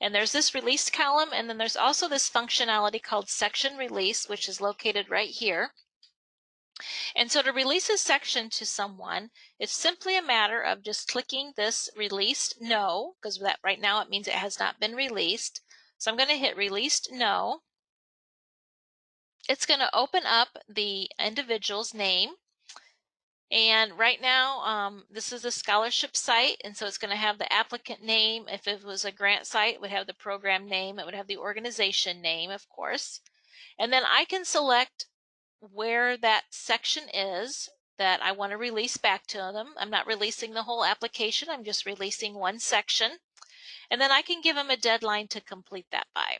And there's this released column, and then there's also this functionality called section release, which is located right here. And so to release a section to someone, it's simply a matter of just clicking this released no, because that right now it means it has not been released. So I'm going to hit released no. it's going to open up the individual's name. And right now, this is a scholarship site, and so it's going to have the applicant name. If it was a grant site, it would have the program name. It would have the organization name, of course. And then I can select where that section is that I want to release back to them. I'm not releasing the whole application. I'm just releasing one section. And then I can give them a deadline to complete that by.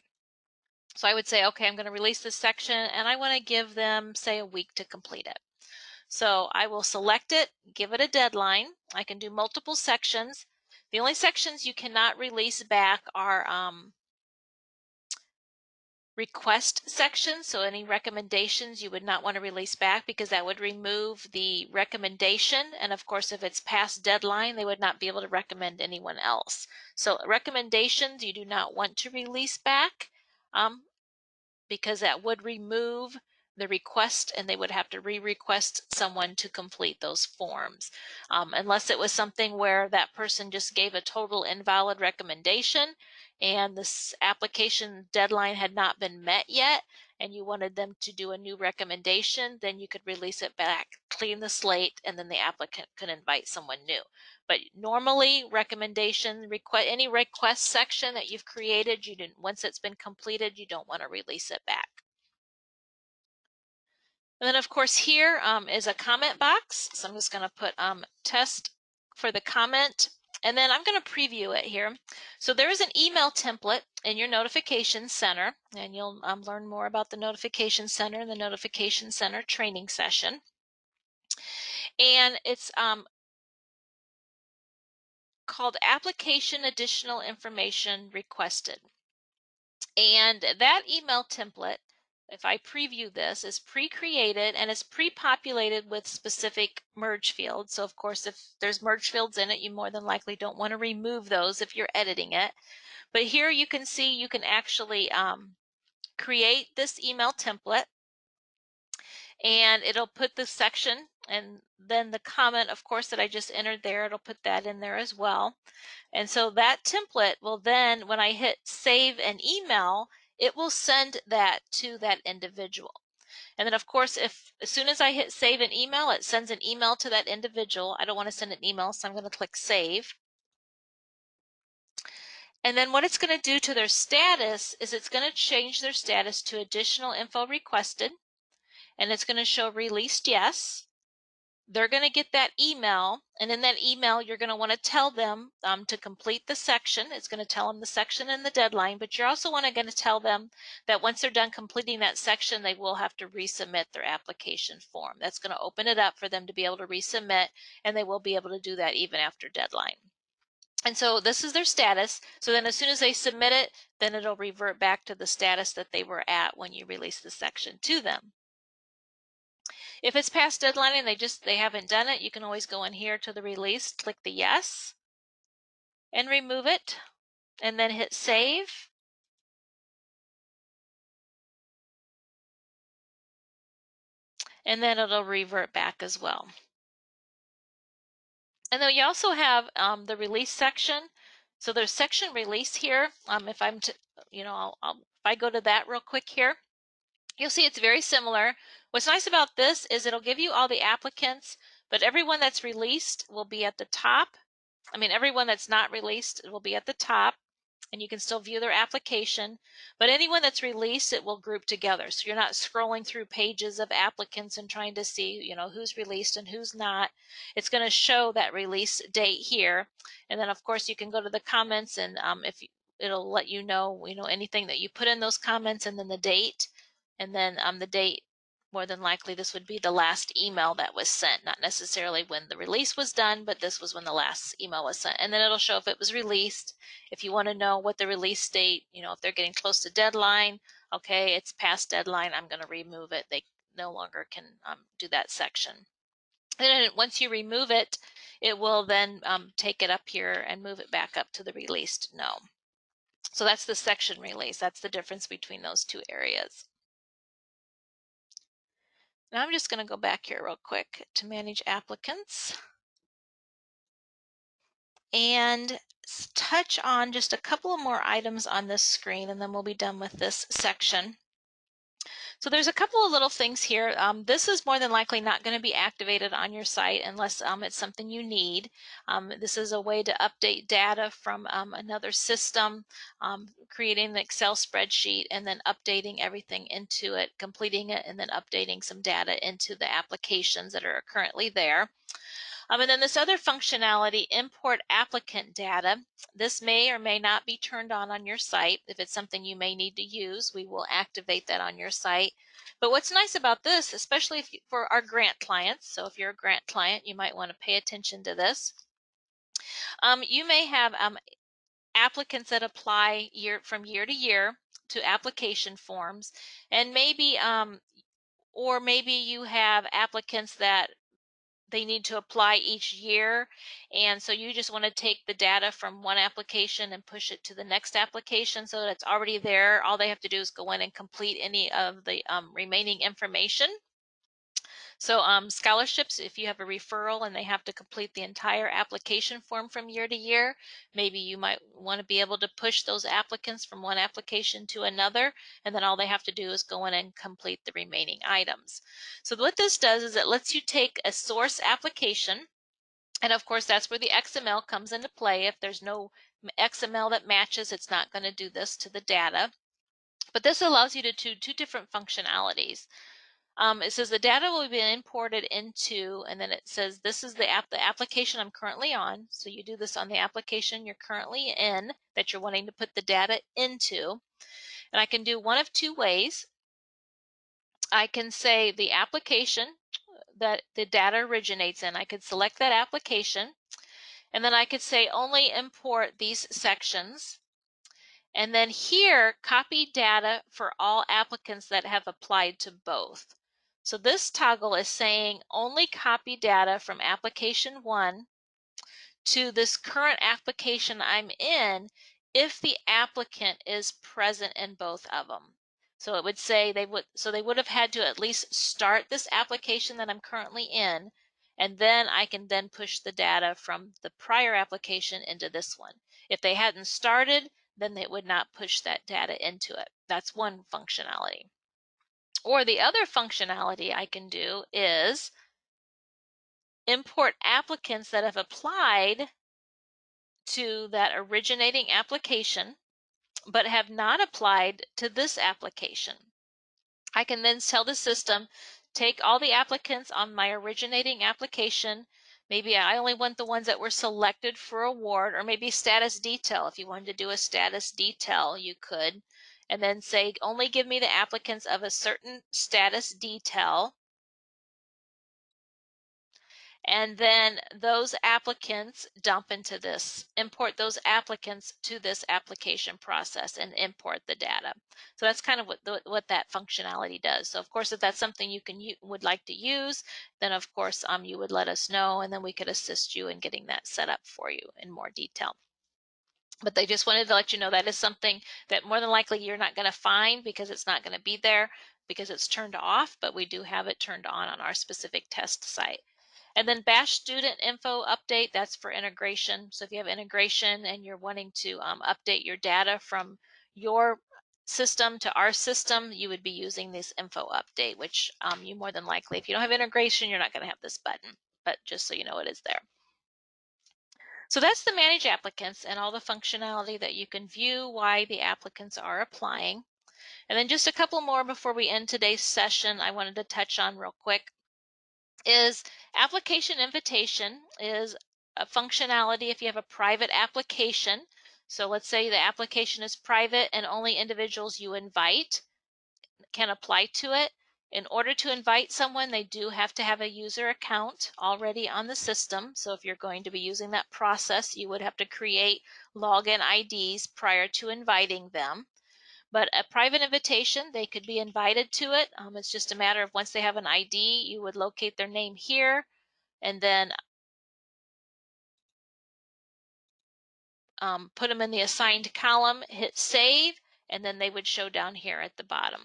So I would say, okay, I'm going to release this section and I want to give them, say, a week to complete it. So I will select it, give it a deadline. I can do multiple sections. The only sections you cannot release back are request sections. So any recommendations you would not want to release back because that would remove the recommendation. And of course, if it's past deadline, they would not be able to recommend anyone else. So recommendations you do not want to release back. Because that would remove the request and they would have to re-request someone to complete those forms. Unless it was something where that person just gave a total invalid recommendation and this application deadline had not been met yet and you wanted them to do a new recommendation, then you could release it back, clean the slate, and then the applicant could invite someone new. But normally recommendation, any request section that you've created, once it's been completed, you don't want to release it back. And then of course here is a comment box. So I'm just going to put test for the comment. And then I'm going to preview it here. So there is an email template in your notification center, and you'll learn more about the notification center in the notification center training session. And it's called Application Additional Information Requested. And that email template, if I preview this, is pre-created and it's pre-populated with specific merge fields. So of course, if there's merge fields in it, you more than likely don't want to remove those if you're editing it. But here you can see you can actually create this email template and it'll put the section and then the comment, of course, that I just entered there, it'll put that in there as well. And so that template will then, when I hit save an email, it will send that to that individual. And then of course, as soon as I hit save an email, it sends an email to that individual. I don't want to send an email, so I'm going to click save. And then what it's going to do to their status is it's going to change their status to additional info requested. And it's going to show released yes. They're going to get that email, and in that email you're going to want to tell them to complete the section. It's going to tell them the section and the deadline, but you're also going to tell them that once they're done completing that section, they will have to resubmit their application form. That's going to open it up for them to be able to resubmit, and they will be able to do that even after deadline. And so this is their status. So then as soon as they submit it, then it'll revert back to the status that they were at when you release the section to them. If it's past deadline and they haven't done it, you can always go in here to the release, click the yes, and remove it, and then hit save. And then it'll revert back as well. And then you also have the release section. So there's section release here. If I'm to, if I go to that real quick here, you'll see it's very similar. What's nice about this is it'll give you all the applicants, but everyone that's released will be at the top. Everyone that's not released will be at the top, and you can still view their application. But anyone that's released, it will group together. So you're not scrolling through pages of applicants and trying to see, who's released and who's not. It's going to show that release date here. And then, of course, you can go to the comments, and it'll let you know, anything that you put in those comments, and then the date. And then the date, more than likely, this would be the last email that was sent, not necessarily when the release was done, but this was when the last email was sent. And then it'll show if it was released. If you want to know what the release date, if they're getting close to deadline, okay, it's past deadline, I'm going to remove it. They no longer can do that section. And then once you remove it, it will then take it up here and move it back up to the released no. So that's the section release. That's the difference between those two areas. Now I'm just going to go back here real quick to manage applicants and touch on just a couple of more items on this screen, and then we'll be done with this section. So there's a couple of little things here. This is more than likely not going to be activated on your site unless it's something you need. This is a way to update data from another system, creating an Excel spreadsheet and then updating everything into it, completing it, and then updating some data into the applications that are currently there. And then this other functionality, import applicant data. This may or may not be turned on your site. If it's something you may need to use, we will activate that on your site. But what's nice about this, especially for our grant clients, so if you're a grant client, you might want to pay attention to this. You may have applicants that apply from year to year to application forms, and maybe or maybe you have applicants that they need to apply each year, and so you just want to take the data from one application and push it to the next application so that it's already there. All they have to do is go in and complete any of the remaining information. So scholarships, if you have a referral and they have to complete the entire application form from year to year, maybe you might want to be able to push those applicants from one application to another, and then all they have to do is go in and complete the remaining items. So what this does is it lets you take a source application, and of course that's where the XML comes into play. If there's no XML that matches, it's not going to do this to the data. But this allows you to do two different functionalities. It says the data will be imported into, and then it says this is the application I'm currently on. So you do this on the application you're currently in that you're wanting to put the data into. And I can do one of two ways. I can say the application that the data originates in. I could select that application, and then I could say only import these sections. And then here, copy data for all applicants that have applied to both. So this toggle is saying only copy data from application 1 to this current application I'm in if the applicant is present in both of them. So it would say they would have had to at least start this application that I'm currently in, and then I can then push the data from the prior application into this one. If they hadn't started, then they would not push that data into it. That's one functionality. Or the other functionality I can do is import applicants that have applied to that originating application but have not applied to this application. I can then tell the system, take all the applicants on my originating application. Maybe I only want the ones that were selected for award, or maybe status detail. If you wanted to do a status detail, you could. And then say, only give me the applicants of a certain status detail. And then those applicants dump into this, import those applicants to this application process and import the data. So that's kind of what that functionality does. So of course, if that's something you would like to use, then of course you would let us know, and then we could assist you in getting that set up for you in more detail. But they just wanted to let you know that is something that more than likely you're not going to find because it's not going to be there because it's turned off, but we do have it turned on our specific test site. And then Bash student info update, that's for integration. So if you have integration and you're wanting to update your data from your system to our system, you would be using this info update, which you more than likely, if you don't have integration, you're not going to have this button, but just so you know it is there. So that's the manage applicants and all the functionality that you can view why the applicants are applying. And then just a couple more before we end today's session I wanted to touch on real quick is application invitation is a functionality if you have a private application. So let's say the application is private and only individuals you invite can apply to it. In order to invite someone, they do have to have a user account already on the system. So if you're going to be using that process, you would have to create login IDs prior to inviting them. But a private invitation, they could be invited to it. It's just a matter of once they have an ID, you would locate their name here and then put them in the assigned column, hit save, and then they would show down here at the bottom.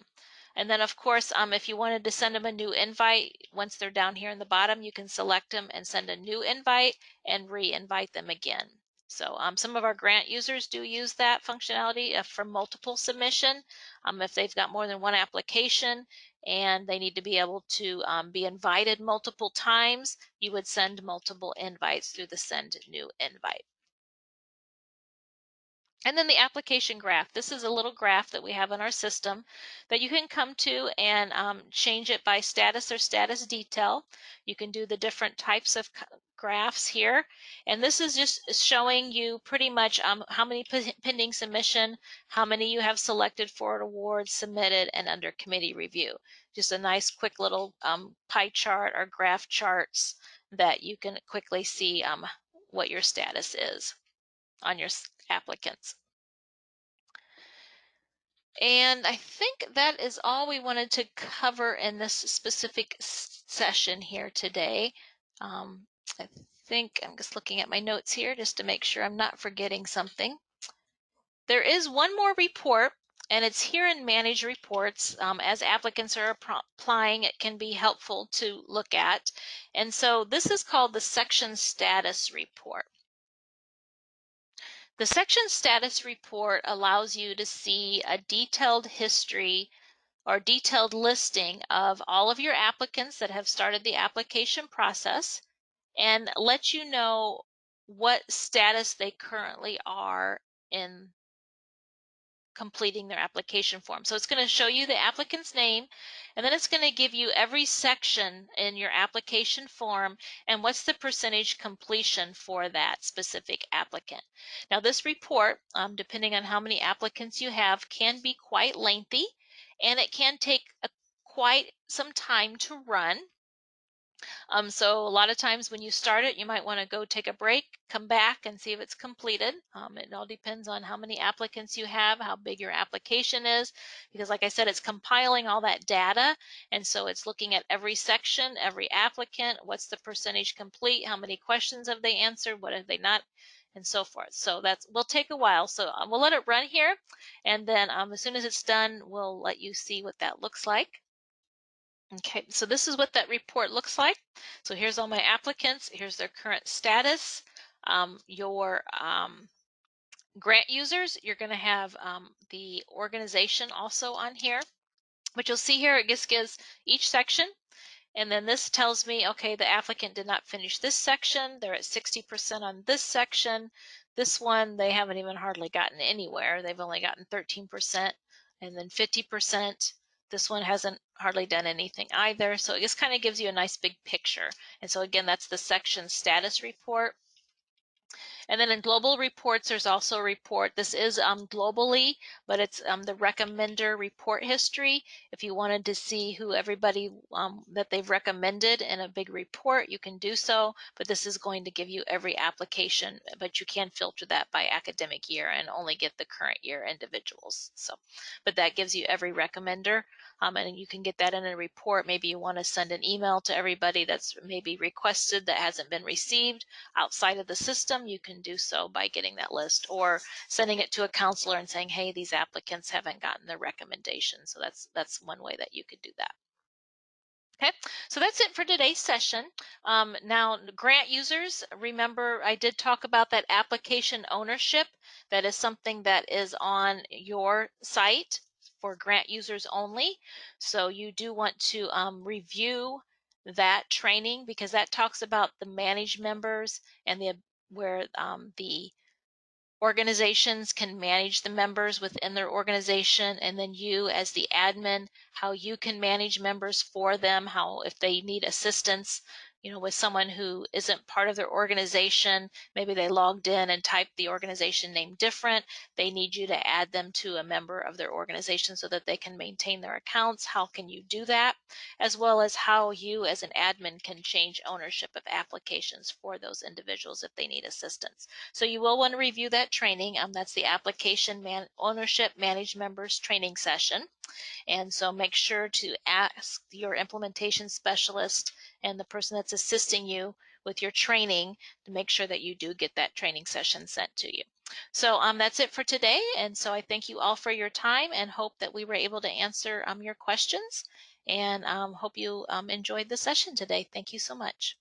And then of course, if you wanted to send them a new invite, once they're down here in the bottom, you can select them and send a new invite and re-invite them again. So some of our grant users do use that functionality for multiple submission. If they've got more than one application and they need to be able to be invited multiple times, you would send multiple invites through the send new invite. And then the application graph. This is a little graph that we have in our system that you can come to and change it by status or status detail. You can do the different types of graphs here. And this is just showing you pretty much how many pending submission, how many you have selected for an award, submitted, and under committee review. Just a nice quick little pie chart or graph charts that you can quickly see what your status is on your applicants. And I think that is all we wanted to cover in this specific session here today. I think I'm just looking at my notes here just to make sure I'm not forgetting something. There is one more report, and it's here in Manage Reports. As applicants are applying, it can be helpful to look at. And so this is called the Section Status Report. The section status report allows you to see a detailed history or detailed listing of all of your applicants that have started the application process and let you know what status they currently are in completing their application form. So it's going to show you the applicant's name, and then it's going to give you every section in your application form and what's the percentage completion for that specific applicant. Now this report, depending on how many applicants you have, can be quite lengthy, and it can take quite some time to run. So a lot of times when you start it, you might want to go take a break, come back and see if it's completed. It all depends on how many applicants you have, how big your application is, because like I said, it's compiling all that data. And so it's looking at every section, every applicant, what's the percentage complete, how many questions have they answered, what have they not, and so forth. So that will take a while. So we'll let it run here. And then as soon as it's done, we'll let you see what that looks like. Okay, so this is what that report looks like. So here's all my applicants. Here's their current status. Your grant users, you're going to have the organization also on here. But you'll see here it just gives each section. And then this tells me, okay, the applicant did not finish this section. They're at 60% on this section. This one, they haven't even hardly gotten anywhere. They've only gotten 13% and then 50%. This one hasn't hardly done anything either. So it just kind of gives you a nice big picture. And so again, that's the section status report. And then in global reports, there's also a report. This is globally, but it's the recommender report history. If you wanted to see who everybody that they've recommended in a big report, you can do so. But this is going to give you every application, but you can filter that by academic year and only get the current year individuals. So, but that gives you every recommender. And you can get that in a report. Maybe you want to send an email to everybody that's maybe requested that hasn't been received outside of the system. You can do so by getting that list or sending it to a counselor and saying, hey, these applicants haven't gotten their recommendation. So that's one way that you could do that. Okay, so that's it for today's session. Now, grant users, remember I did talk about that application ownership. That is something that is on your site for grant users only. So you do want to review that training because that talks about the managed members and where the organizations can manage the members within their organization, and then you as the admin, how you can manage members for them, how if they need assistance, with someone who isn't part of their organization, maybe they logged in and typed the organization name different, they need you to add them to a member of their organization so that they can maintain their accounts. How can you do that? As well as how you as an admin can change ownership of applications for those individuals if they need assistance. So you will want to review that training. That's the application ownership managed members training session. And so make sure to ask your implementation specialist and the person that's assisting you with your training to make sure that you do get that training session sent to you. So that's it for today. And so I thank you all for your time and hope that we were able to answer your questions, and hope you enjoyed the session today. Thank you so much.